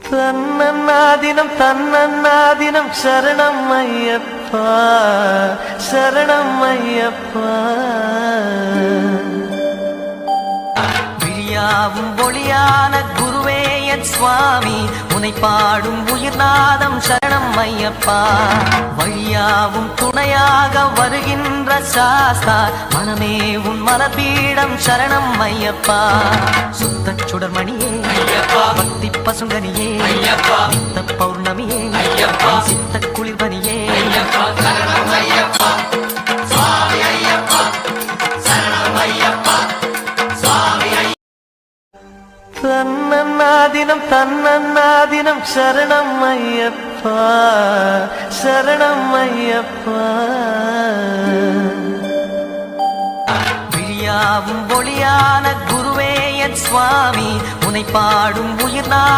தன்னன்னாதினம் தன்னன்னாதினம் சரணம் ஐயப்பா சரணம் ஐயப்பா. விழியாவும் ஒளியான குருவே என் சுவாமி உனை பாடும் உயிர்நாதம் சரணம் ஐயப்பா. வழியாவும் துணையாக வருகின்ற சாஸ்தா மனமே உன் மலபீடம் சரணம் ஐயப்பா. சுத்த சுடர்மணியே பக்தி பசுங்கனியே நித்த பௌர்ணமியே சித்த குளிர்பனியே தன்னன்னாதினம் தன்னன்னாதினம் சரணம் ஐயப்பா சரணம் ஐயப்பா. விழியாவும் ஒளியான குருவே என் சுவாமி உனை பாடும் உயிர்நாதம்